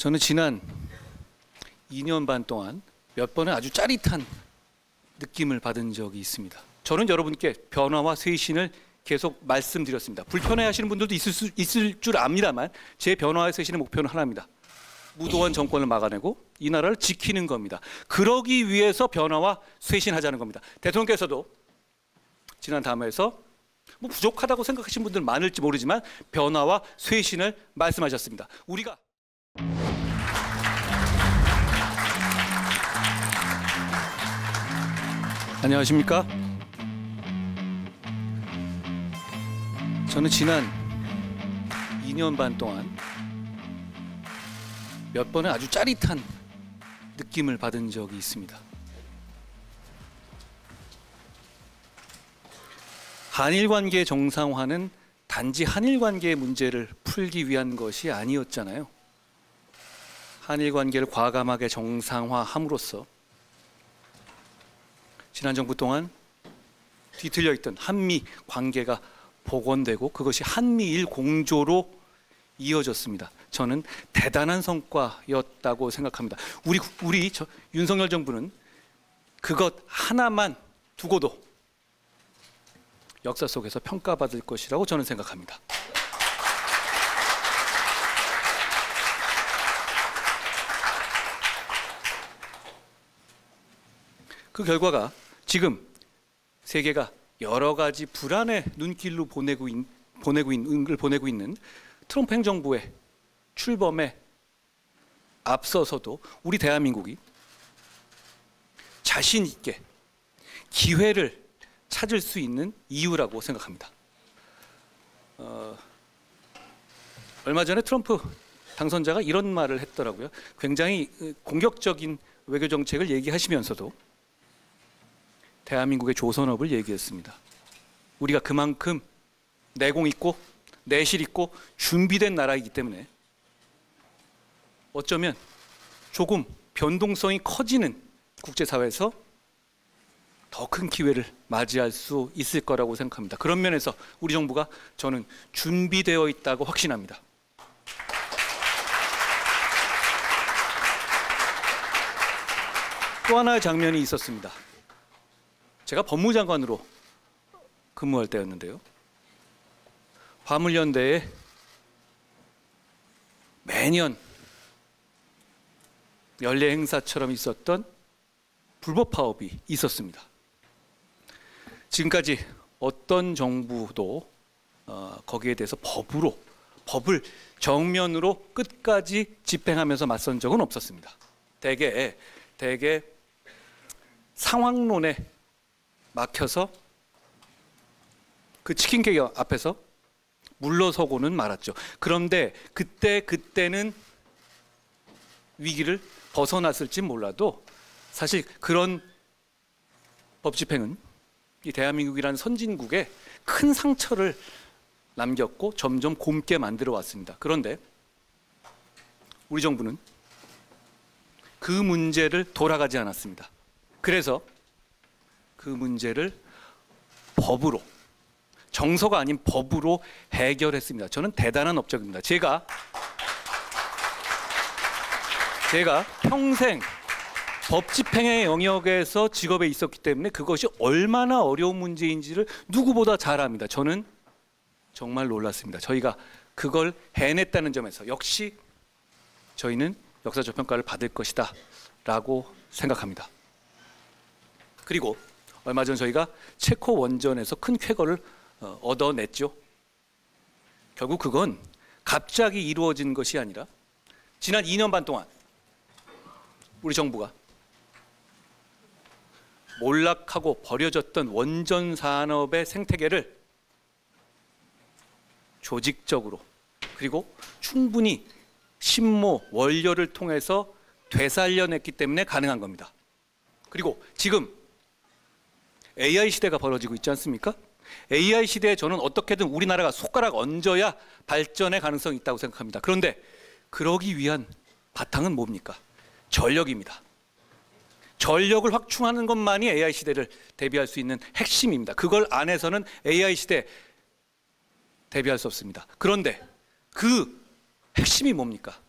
저는 지난 2년 반 동안 몇 번의 아주 짜릿한 느낌을 받은 적이 있습니다. 저는 여러분께 변화와 쇄신을 계속 말씀드렸습니다. 불편해하시는 분들도 있을 줄 압니다만 제 변화와 쇄신의 목표는 하나입니다. 무도한 정권을 막아내고 이 나라를 지키는 겁니다. 그러기 위해서 변화와 쇄신하자는 겁니다. 대통령께서도 지난 담화에서 부족하다고 생각하시는 분들 많을지 모르지만 변화와 쇄신을 말씀하셨습니다. 우리가 안녕하십니까? 저는 지난 2년 반 동안 몇 번의 아주 짜릿한 느낌을 받은 적이 있습니다. 한일 관계 정상화는 단지 한일 관계의 문제를 풀기 위한 것이 아니었잖아요. 한일 관계를 과감하게 정상화함으로써 지난 정부 동안 뒤틀려 있던 한미 관계가 복원되고 그것이 한미일 공조로 이어졌습니다. 저는 대단한 성과였다고 생각합니다. 우리 윤석열 정부는 그것 하나만 두고도 역사 속에서 평가받을 것이라고 저는 생각합니다. 그 결과가 지금 세계가 여러 가지 불안의 눈길로 보내고 있는 트럼프 행정부의 출범에 앞서서도 우리 대한민국이 자신 있게 기회를 찾을 수 있는 이유라고 생각합니다. 얼마 전에 트럼프 당선자가 이런 말을 했더라고요. 굉장히 공격적인 외교 정책을 얘기하시면서도 대한민국의 조선업을 얘기했습니다. 우리가 그만큼 내공 있고 내실 있고 준비된 나라이기 때문에 어쩌면 조금 변동성이 커지는 국제사회에서 더 큰 기회를 맞이할 수 있을 거라고 생각합니다. 그런 면에서 우리 정부가 저는 준비되어 있다고 확신합니다. 또 하나의 장면이 있었습니다. 제가 법무장관으로 근무할 때였는데요. 화물연대에 매년 연례 행사처럼 있었던 불법 파업이 있었습니다. 지금까지 어떤 정부도 거기에 대해서 법을 정면으로 끝까지 집행하면서 맞선 적은 없었습니다. 대개 상황론에 막혀서 그 치킨 가게 앞에서 물러서고는 말았죠. 그런데 그때는 위기를 벗어났을지 몰라도 사실 그런 법 집행은 이 대한민국이라는 선진국에 큰 상처를 남겼고 점점 곪게 만들어 왔습니다. 그런데 우리 정부는 그 문제를 돌아가지 않았습니다. 그래서 그 문제를 법으로, 정서가 아닌 법으로 해결했습니다. 저는 대단한 업적입니다. 제가 평생 법 집행의 영역에서 직업에 있었기 때문에 그것이 얼마나 어려운 문제인지를 누구보다 잘 압니다. 저는 정말 놀랐습니다. 저희가 그걸 해냈다는 점에서 역시 저희는 역사적 평가를 받을 것이다 라고 생각합니다. 그리고 얼마 전 저희가 체코 원전에서 큰 쾌거를 얻어냈죠. 결국 그건 갑자기 이루어진 것이 아니라 지난 2년 반 동안 우리 정부가 몰락하고 버려졌던 원전 산업의 생태계를 조직적으로 그리고 충분히 신모, 원료를 통해서 되살려냈기 때문에 가능한 겁니다. 그리고 지금 AI 시대가 벌어지고 있지 않습니까? AI 시대에 저는 어떻게든 우리나라가 손가락 얹어야 발전의 가능성이 있다고 생각합니다. 그런데 그러기 위한 바탕은 뭡니까? 전력입니다. 전력을 확충하는 것만이 AI 시대를 대비할 수 있는 핵심입니다. 그걸 안 해서는 AI 시대에 대비할 수 없습니다. 그런데 그 핵심이 뭡니까?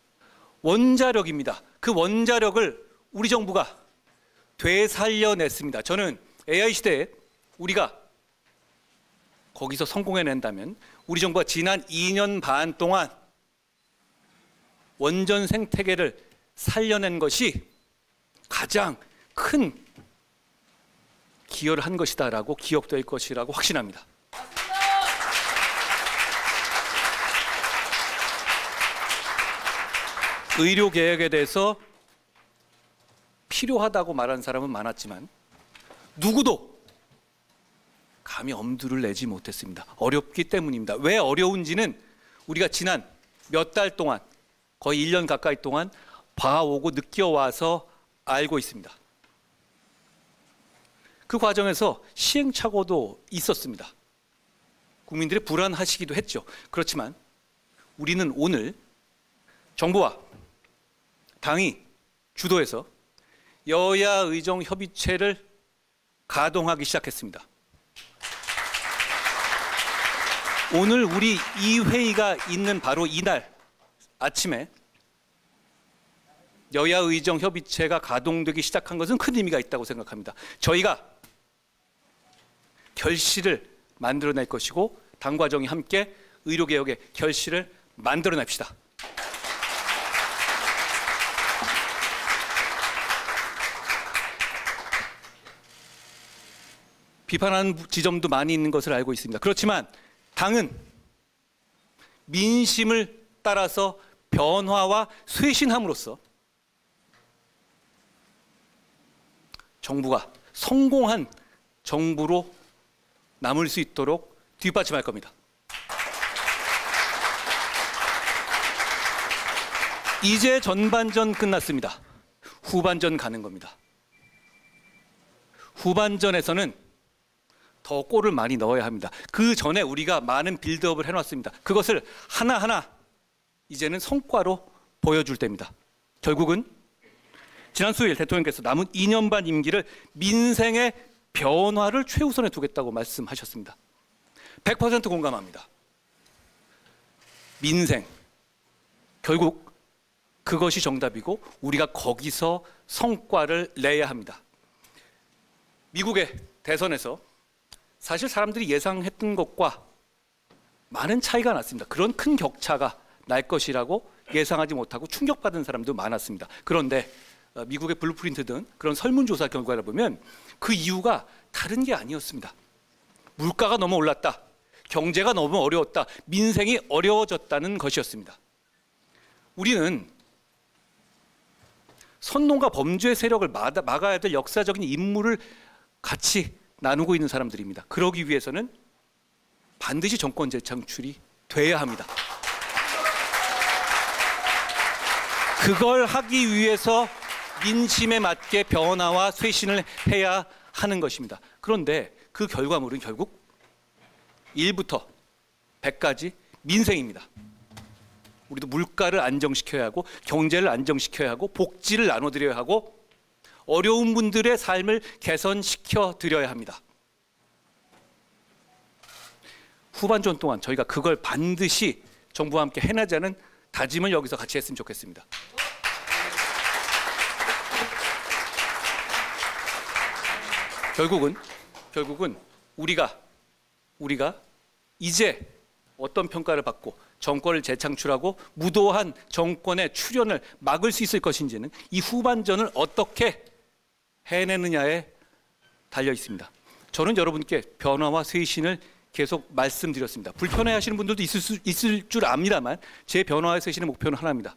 원자력입니다. 그 원자력을 우리 정부가 되살려냈습니다. 저는 AI 시대에 우리가 거기서 성공해낸다면 우리 정부가 지난 2년 반 동안 원전 생태계를 살려낸 것이 가장 큰 기여를 한 것이다라고 기억될 것이라고 확신합니다. 의료개혁에 대해서 필요하다고 말하는 사람은 많았지만 누구도 감히 엄두를 내지 못했습니다. 어렵기 때문입니다. 왜 어려운지는 우리가 지난 몇 달 동안, 거의 1년 가까이 동안 봐오고 느껴와서 알고 있습니다. 그 과정에서 시행착오도 있었습니다. 국민들이 불안하시기도 했죠. 그렇지만 우리는 오늘 정부와 당이 주도해서 여야 의정 협의체를 가동하기 시작했습니다. 오늘 우리 이 회의가 있는 바로 이날 아침에 여야 의정 협의체가 가동되기 시작한 것은 큰 의미가 있다고 생각합니다. 저희가 결실을 만들어낼 것이고 당 과정이 함께 의료개혁의 결실을 만들어냅시다. 비판하는 지점도 많이 있는 것을 알고 있습니다. 그렇지만 당은 민심을 따라서 변화와 쇄신함으로써 정부가 성공한 정부로 남을 수 있도록 뒷받침할 겁니다. 이제 전반전 끝났습니다. 후반전 가는 겁니다. 후반전에서는 더 골을 많이 넣어야 합니다. 그 전에 우리가 많은 빌드업을 해놨습니다. 그것을 하나하나 이제는 성과로 보여줄 때입니다. 결국은 지난 수요일 대통령께서 남은 2년 반 임기를 민생의 변화를 최우선에 두겠다고 말씀하셨습니다. 100% 공감합니다. 민생, 결국 그것이 정답이고 우리가 거기서 성과를 내야 합니다. 미국의 대선에서 사실 사람들이 예상했던 것과 많은 차이가 났습니다. 그런 큰 격차가 날 것이라고 예상하지 못하고 충격받은 사람도 많았습니다. 그런데 미국의 블루프린트 등 그런 설문조사 결과를 보면 그 이유가 다른 게 아니었습니다. 물가가 너무 올랐다. 경제가 너무 어려웠다. 민생이 어려워졌다는 것이었습니다. 우리는 선동과 범죄 세력을 막아야 될 역사적인 임무를 같이 나누고 있는 사람들입니다. 그러기 위해서는 반드시 정권 재창출이 돼야 합니다. 그걸 하기 위해서 민심에 맞게 변화와 쇄신을 해야 하는 것입니다. 그런데 그 결과물은 결국 1부터 100까지 민생입니다. 우리도 물가를 안정시켜야 하고 경제를 안정시켜야 하고 복지를 나눠드려야 하고 어려운 분들의 삶을 개선시켜 드려야 합니다. 후반전 동안 저희가 그걸 반드시 정부와 함께 해내자는 다짐을 여기서 같이 했으면 좋겠습니다. 결국은 우리가 이제 어떤 평가를 받고 정권을 재창출하고 무도한 정권의 출현을 막을 수 있을 것인지는 이 후반전을 어떻게 해내느냐에 달려 있습니다. 저는 여러분께 변화와 쇄신을 계속 말씀드렸습니다. 불편해하시는 분들도 있을 줄 압니다만 제 변화와 쇄신의 목표는 하나입니다.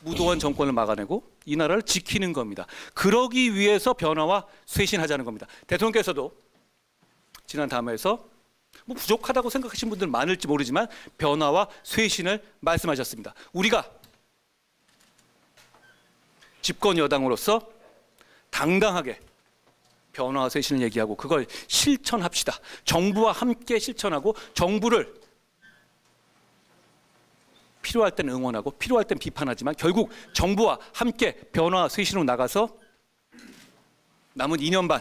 무도한 정권을 막아내고 이 나라를 지키는 겁니다. 그러기 위해서 변화와 쇄신하자는 겁니다. 대통령께서도 지난 담화에서 뭐 부족하다고 생각하시는 분들 많을지 모르지만 변화와 쇄신을 말씀하셨습니다. 우리가 집권 여당으로서 당당하게 변화와 쇄신을 얘기하고 그걸 실천합시다. 정부와 함께 실천하고 정부를 필요할 땐 응원하고 필요할 땐 비판하지만 결국 정부와 함께 변화와 쇄신으로 나가서 남은 2년 반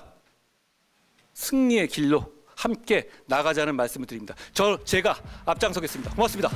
승리의 길로 함께 나가자는 말씀을 드립니다. 제가 앞장서겠습니다. 고맙습니다.